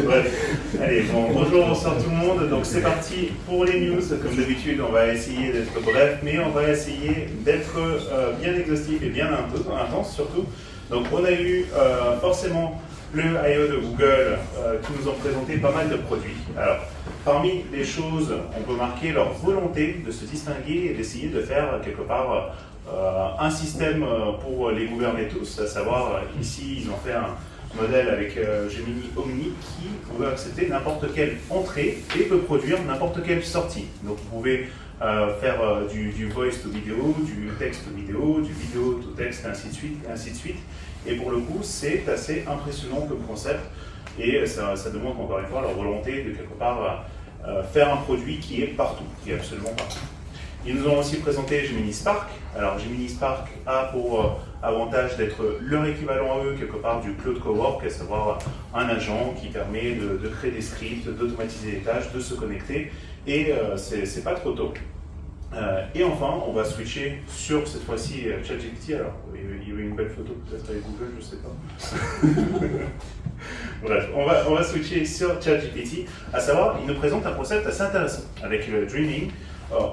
Bref, allez, bonjour, bonsoir tout le monde. Donc c'est parti pour les news. Comme d'habitude, on va essayer d'être bref, mais on va essayer d'être bien exhaustif et bien intense surtout. Donc on a eu forcément le I.O. de Google qui nous ont présenté pas mal de produits. Alors, parmi les choses, on peut marquer leur volonté de se distinguer et d'essayer de faire quelque part un système pour les gouverner tous, à savoir ici ils ont fait un modèle avec Gemini Omni qui peut accepter n'importe quelle entrée et peut produire n'importe quelle sortie. Donc vous pouvez faire du voice to vidéo, du texte to vidéo, du vidéo to texte, et ainsi de suite, et ainsi de suite. Et pour le coup, c'est assez impressionnant comme concept et ça demande encore une fois leur volonté de quelque part faire un produit qui est partout, qui est absolument partout. Ils nous ont aussi présenté Gemini Spark. Alors Gemini Spark a pour avantage d'être leur équivalent à eux quelque part du Cloud Cowork, à savoir un agent qui permet de créer des scripts, d'automatiser les tâches, de se connecter et c'est pas trop tôt. Et enfin, on va switcher sur cette fois-ci ChatGPT. Alors, il y avait une belle photo peut-être avec Google, je sais pas. Bref, on va switcher sur ChatGPT, à savoir, il nous présente un concept assez intéressant avec le Dreaming.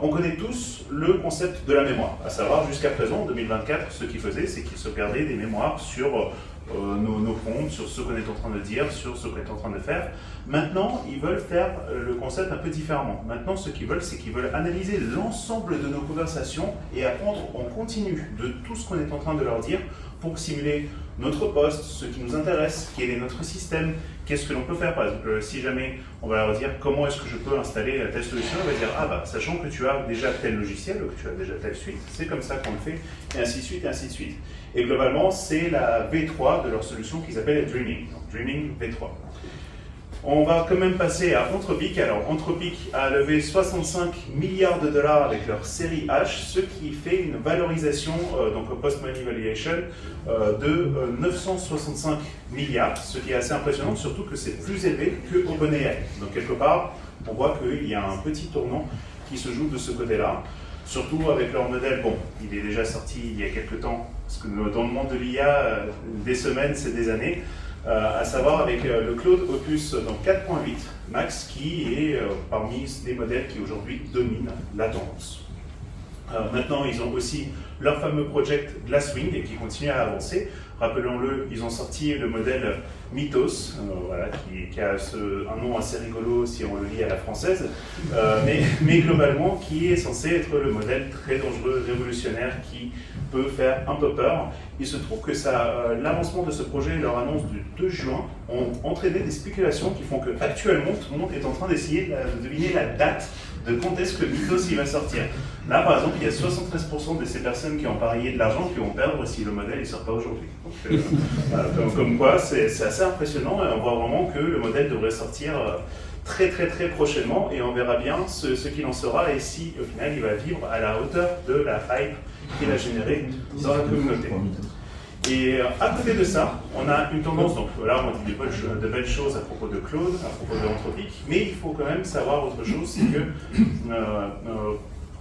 On connaît tous le concept de la mémoire, à savoir jusqu'à présent, en 2024, ce qu'ils faisaient, c'est qu'ils sauvegardaient des mémoires sur nos comptes, sur ce qu'on est en train de dire, sur ce qu'on est en train de faire. Maintenant, ils veulent faire le concept un peu différemment. Maintenant, ce qu'ils veulent, c'est qu'ils veulent analyser l'ensemble de nos conversations et apprendre en continu de tout ce qu'on est en train de leur dire pour simuler notre poste, ce qui nous intéresse, quel est notre système, qu'est-ce que l'on peut faire. Par exemple, si jamais on va leur dire comment est-ce que je peux installer telle solution, on va dire ah bah sachant que tu as déjà tel logiciel, que tu as déjà telle suite, c'est comme ça qu'on le fait, et ainsi de suite, et ainsi de suite. Et globalement, c'est la V3 de leur solution qu'ils appellent Dreaming, donc Dreaming V3. On va quand même passer à Anthropic. Alors Anthropic a levé 65 milliards de dollars avec leur série H, ce qui fait une valorisation, donc post-money valuation, de 965 milliards, ce qui est assez impressionnant, surtout que c'est plus élevé que OpenAI. Donc quelque part, on voit qu'il y a un petit tournant qui se joue de ce côté-là. Surtout avec leur modèle, bon, il est déjà sorti il y a quelques temps, parce que dans le monde de l'IA, des semaines, c'est des années, à savoir avec le Claude Opus 4.8 Max, qui est parmi les modèles qui aujourd'hui dominent la tendance. Maintenant, ils ont aussi leur fameux project Glasswing et qui continue à avancer. Rappelons-le, ils ont sorti le modèle Mythos, voilà, qui a un nom assez rigolo si on le lit à la française, mais globalement qui est censé être le modèle très dangereux, révolutionnaire, qui peut faire un peu peur. Il se trouve que l'avancement de ce projet et leur annonce du 2 juin ont entraîné des spéculations qui font qu'actuellement tout le monde est en train d'essayer de deviner la date de quand est-ce que Mythos il va sortir. Là, par exemple, il y a 73% de ces personnes qui ont parié de l'argent qui vont perdre si le modèle ne sort pas aujourd'hui. Comme quoi, c'est assez impressionnant et on voit vraiment que le modèle devrait sortir très prochainement et on verra bien ce qu'il en sera et si au final il va vivre à la hauteur de la hype qu'il a générée dans la communauté. Et à côté de ça, on a une tendance, donc là on dit de belles choses à propos de Claude, à propos de l'Anthropic, mais il faut quand même savoir autre chose, c'est que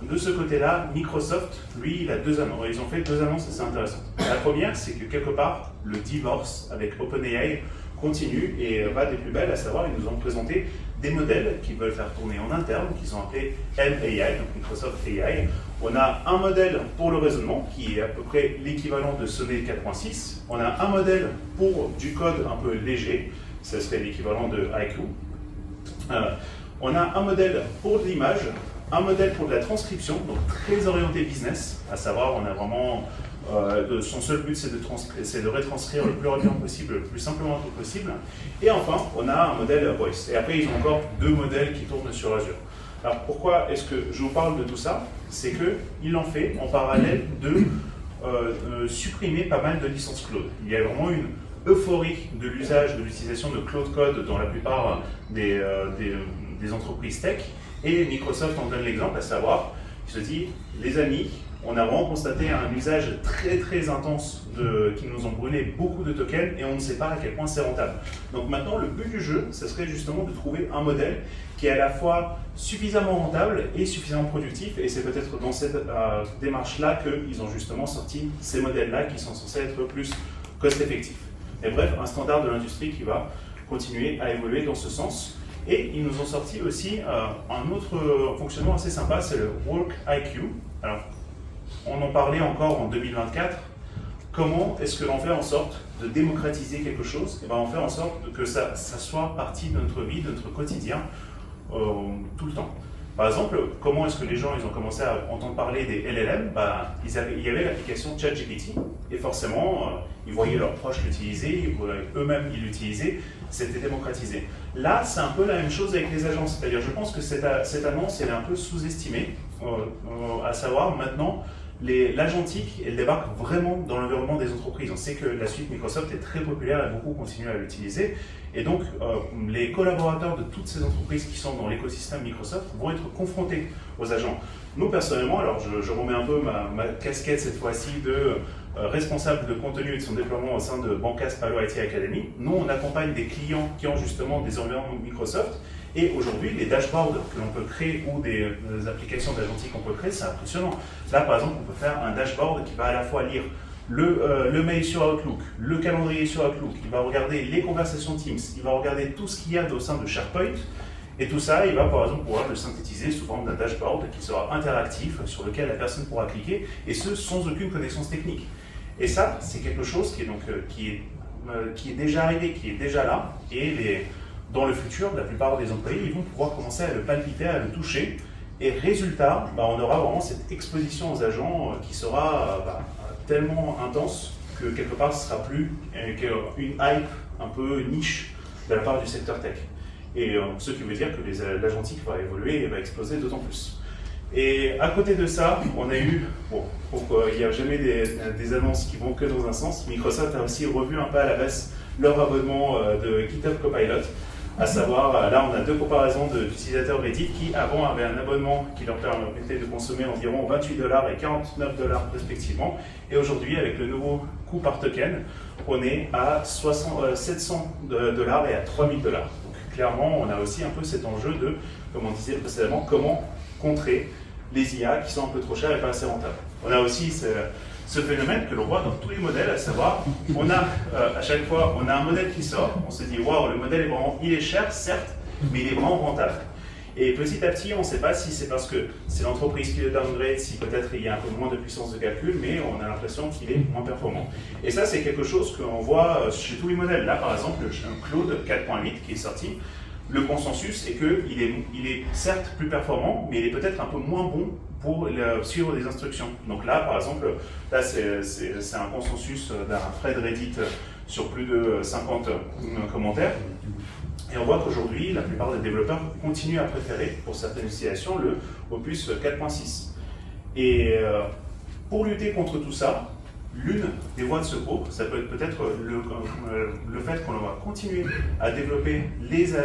de ce côté-là, Microsoft, lui, ils ont fait deux annonces assez intéressantes. La première, c'est que quelque part, le divorce avec OpenAI continue et va des plus belles, à savoir, ils nous ont présenté des modèles qu'ils veulent faire tourner en interne, qui sont appelés MAI, donc Microsoft AI. On a un modèle pour le raisonnement, qui est à peu près l'équivalent de Sonnet 4.6. On a un modèle pour du code un peu léger, ça serait l'équivalent de IQ. On a un modèle pour de l'image, un modèle pour de la transcription, donc très orienté business, à savoir on a vraiment, son seul but c'est de retranscrire le plus rapidement possible, le plus simplement possible. Et enfin, on a un modèle voice. Et après, ils ont encore deux modèles qui tournent sur Azure. Alors pourquoi est-ce que je vous parle de tout ça? C'est qu'ils l'ont fait en parallèle de supprimer pas mal de licences Claude. Il y a vraiment une euphorie de l'usage, de l'utilisation de Claude Code dans la plupart des entreprises tech. Et Microsoft en donne l'exemple, à savoir, il se dit, les amis, on a vraiment constaté un usage très intense qui nous ont brûlé beaucoup de tokens et on ne sait pas à quel point c'est rentable. Donc maintenant, le but du jeu, ce serait justement de trouver un modèle qui est à la fois suffisamment rentable et suffisamment productif. Et c'est peut-être dans cette démarche-là qu'ils ont justement sorti ces modèles-là qui sont censés être plus cost-effectifs. Et bref, un standard de l'industrie qui va continuer à évoluer dans ce sens. Et ils nous ont sorti aussi un autre fonctionnement assez sympa, c'est le Work IQ. Alors, on en parlait encore en 2024. Comment est-ce que l'on fait en sorte de démocratiser quelque chose? Et ben, on fait en sorte que ça soit partie de notre vie, de notre quotidien, tout le temps. Par exemple, comment est-ce que les gens ils ont commencé à entendre parler des LLM? Il y avait l'application ChatGPT, et forcément, ils voyaient leurs proches l'utiliser, eux-mêmes ils l'utilisaient, c'était démocratisé. Là, c'est un peu la même chose avec les agences, c'est-à-dire je pense que cette annonce elle est un peu sous-estimée, à savoir maintenant, l'agentique, elle débarque vraiment dans l'environnement des entreprises. On sait que la suite Microsoft est très populaire et beaucoup continuent à l'utiliser. Et donc, les collaborateurs de toutes ces entreprises qui sont dans l'écosystème Microsoft vont être confrontés aux agents. Nous, personnellement, alors je remets un peu ma casquette cette fois-ci de responsable de contenu et de son déploiement au sein de Bancas Palo IT Academy. Nous, on accompagne des clients qui ont justement des environnements Microsoft. Et aujourd'hui, les dashboards que l'on peut créer ou des applications d'agentique qu'on peut créer, c'est impressionnant. Là, par exemple, on peut faire un dashboard qui va à la fois lire le mail sur Outlook, le calendrier sur Outlook, il va regarder les conversations Teams, il va regarder tout ce qu'il y a au sein de SharePoint, et tout ça, il va par exemple pouvoir le synthétiser sous forme d'un dashboard qui sera interactif, sur lequel la personne pourra cliquer, et ce, sans aucune connaissance technique. Et ça, c'est quelque chose qui est déjà arrivé, qui est déjà là, et dans le futur, la plupart des employés ils vont pouvoir commencer à le palpiter, à le toucher. Et résultat, on aura vraiment cette exposition aux agents qui sera tellement intense que quelque part ce sera plus qu'une hype un peu niche de la part du secteur tech. Et ce qui veut dire que l'agentique va évoluer et va exploser d'autant plus. Et à côté de ça, on a eu, il n'y a jamais des annonces qui vont que dans un sens, Microsoft a aussi revu un peu à la baisse leur abonnement de GitHub Copilot. À savoir, là on a deux comparaisons d'utilisateurs Reddit qui avant avaient un abonnement qui leur permettait de consommer environ 28$ et 49$ respectivement. Et aujourd'hui, avec le nouveau coût par token, on est à 700$ et à 3000$. Donc clairement, on a aussi un peu cet enjeu de, comme on disait précédemment, comment contrer les IA qui sont un peu trop chères et pas assez rentables. On a aussi ce phénomène que l'on voit dans tous les modèles, à savoir, on a à chaque fois, on a un modèle qui sort, on se dit, waouh, le modèle est vraiment, il est cher, certes, mais il est vraiment rentable. Et petit à petit, on ne sait pas si c'est parce que c'est l'entreprise qui le downgrade, si peut-être il y a un peu moins de puissance de calcul, mais on a l'impression qu'il est moins performant. Et ça, c'est quelque chose qu'on voit chez tous les modèles. Là, par exemple, chez un Claude 4.8 qui est sorti, le consensus est qu'il est certes plus performant, mais il est peut-être un peu moins bon pour suivre des instructions. Donc là, par exemple, là c'est un consensus d'un thread Reddit sur plus de 50 commentaires. Et on voit qu'aujourd'hui, la plupart des développeurs continuent à préférer, pour certaines utilisations, le Opus 4.6. Et pour lutter contre tout ça, l'une des voies de secours, ça peut être peut-être le fait qu'on va continuer à développer les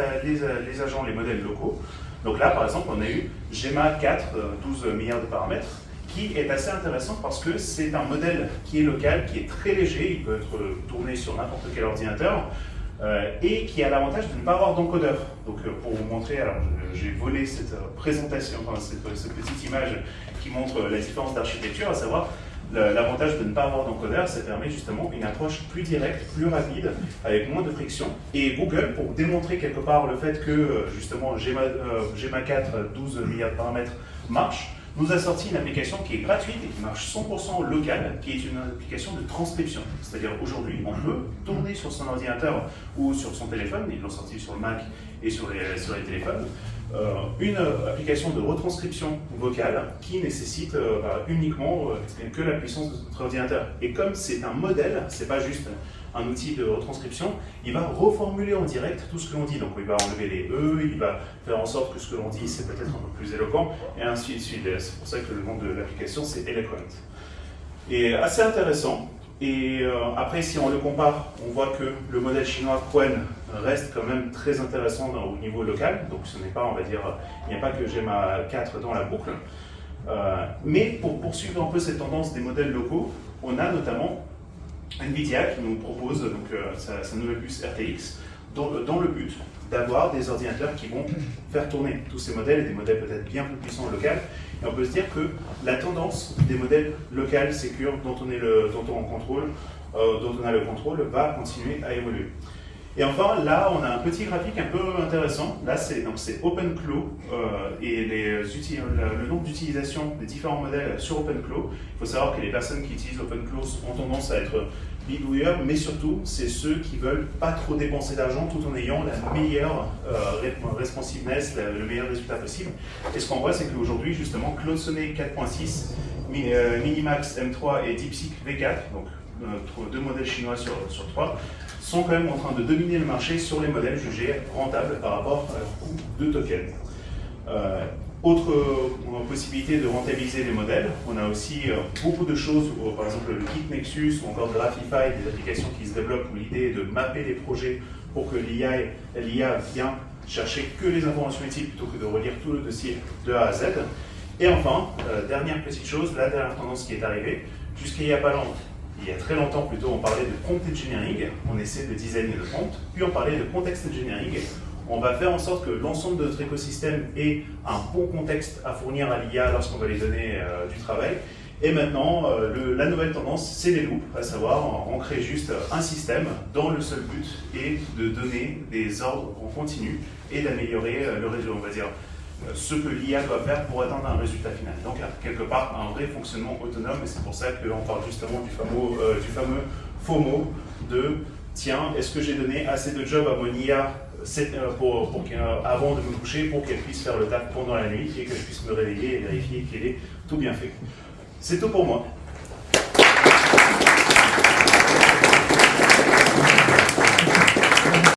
agents, les modèles locaux. Donc là, par exemple, on a eu Gemma 4, 12 milliards de paramètres, qui est assez intéressant parce que c'est un modèle qui est local, qui est très léger, il peut être tourné sur n'importe quel ordinateur, et qui a l'avantage de ne pas avoir d'encodeur. Donc pour vous montrer, alors j'ai volé cette présentation, enfin cette petite image qui montre la différence d'architecture, à savoir l'avantage de ne pas avoir d'encodeur, ça permet justement une approche plus directe, plus rapide, avec moins de friction. Et Google, pour démontrer quelque part le fait que justement Gemma 4, 12 milliards de paramètres marche, nous a sorti une application qui est gratuite et qui marche 100% local, qui est une application de transcription. C'est-à-dire aujourd'hui, on peut tourner sur son ordinateur ou sur son téléphone, ils l'ont sorti sur le Mac et sur les téléphones, une application de retranscription vocale qui nécessite uniquement que la puissance de notre ordinateur. Et comme c'est un modèle, c'est pas juste un outil de retranscription, il va reformuler en direct tout ce que l'on dit. Donc il va enlever les E, il va faire en sorte que ce que l'on dit c'est peut-être un peu plus éloquent, et ainsi de suite. C'est pour ça que le nom de l'application c'est Eloquent. Et assez intéressant. Et après, si on le compare, on voit que le modèle chinois Qwen reste quand même très intéressant au niveau local. Donc ce n'est pas, on va dire, il n'y a pas que Gemma 4 dans la boucle. Mais pour poursuivre un peu cette tendance des modèles locaux, on a notamment NVIDIA qui nous propose donc, sa nouvelle puce RTX dans le but d'avoir des ordinateurs qui vont faire tourner tous ces modèles, et des modèles peut-être bien plus puissants en local. Et on peut se dire que la tendance des modèles locaux, sécures, dont on a le contrôle, va continuer à évoluer. Et enfin, là, on a un petit graphique un peu intéressant. Là, c'est OpenClaw et le nombre d'utilisation des différents modèles sur OpenClaw. Il faut savoir que les personnes qui utilisent OpenClaw ont tendance à être bidouilleurs, mais surtout, c'est ceux qui veulent pas trop dépenser d'argent tout en ayant la meilleure responsiveness, le meilleur résultat possible. Et ce qu'on voit, c'est qu'aujourd'hui, justement, Claude Sonnet 4.6, Minimax M3 et DeepSeek V4, donc deux modèles chinois sur trois, sont quand même en train de dominer le marché sur les modèles jugés rentables par rapport au coût de token. Autre possibilité de rentabiliser les modèles, on a aussi beaucoup de choses, par exemple le Git Nexus ou encore Graphify, des applications qui se développent où l'idée est de mapper les projets pour que l'IA vienne chercher que les informations utiles plutôt que de relire tout le dossier de A à Z. Et enfin, dernière petite chose, la dernière tendance qui est arrivée, jusqu'il n'y a pas longtemps. Il y a très longtemps, plutôt, on parlait de prompt engineering, on essaie de designer le prompt, puis on parlait de context engineering. On va faire en sorte que l'ensemble de notre écosystème ait un bon contexte à fournir à l'IA lorsqu'on va lui donner du travail. Et maintenant, la nouvelle tendance, c'est les loops, à savoir, on crée juste un système dont le seul but est de donner des ordres en continu et d'améliorer le réseau, on va dire, ce que l'IA doit faire pour atteindre un résultat final. Donc, quelque part, un vrai fonctionnement autonome, et c'est pour ça qu'on parle justement du fameux FOMO de « Tiens, est-ce que j'ai donné assez de job à mon IA avant de me coucher pour qu'elle puisse faire le taf pendant la nuit et que je puisse me réveiller et vérifier qu'elle est tout bien fait ?» C'est tout pour moi.